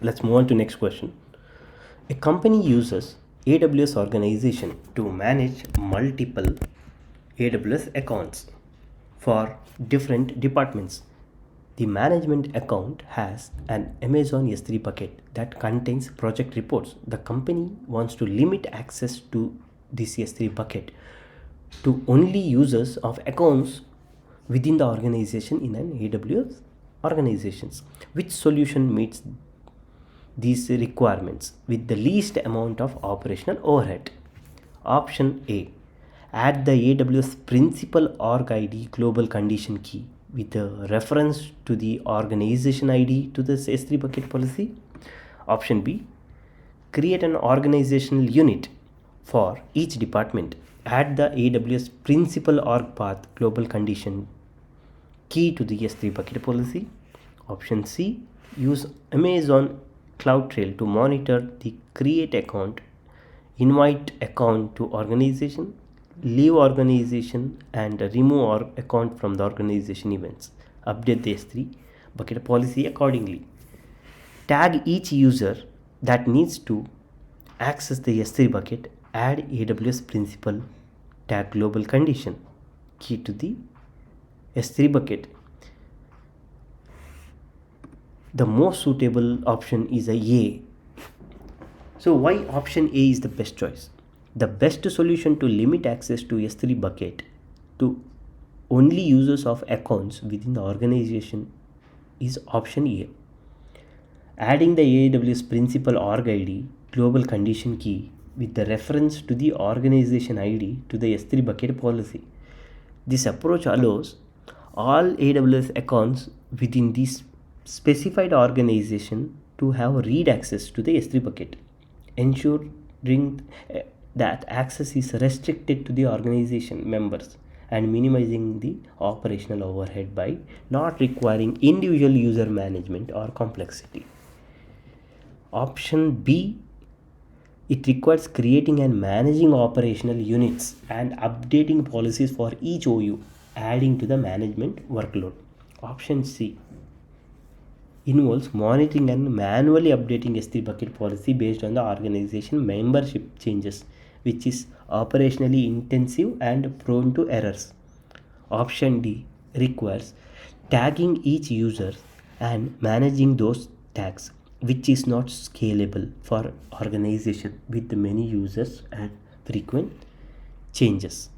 let's move on to next question. A company uses AWS organization to manage multiple AWS accounts for different departments. The management account has an Amazon S3 bucket that contains project reports. The company wants to limit access to this S3 bucket to only users of accounts within the organization in an AWS organizations. Which solution meets these requirements with the least amount of operational overhead? Option A, add the AWS PrincipalOrgID global condition key with a reference to the organization ID to the S3 bucket policy. Option B, create an organizational unit for each department. Add the AWS PrincipalOrg path global condition key to the S3 bucket policy. Option C, use Amazon CloudTrail to monitor the create account, invite account to organization, leave organization, and remove account from the organization events. Update the S3 bucket policy accordingly. Tag each user that needs to access the S3 bucket. Add AWS principal tag global condition key to the S3 bucket. The most suitable option is a A. So why option A is the best choice? The best solution to limit access to S3 bucket to only users of accounts within the organization is option A. Adding the AWS PrincipalOrgID global condition key with the reference to the organization ID to the S3 bucket policy. This approach allows all AWS accounts within this specified organization to have read access to the S3 bucket, ensuring that access is restricted to the organization members and minimizing the operational overhead by not requiring individual user management or complexity. Option B, it requires creating and managing operational units and updating policies for each OU, adding to the management workload. Option C involves monitoring and manually updating S3 bucket policy based on the organization membership changes, which is operationally intensive and prone to errors. Option D requires tagging each user and managing those tags, which is not scalable for organization with many users and frequent changes.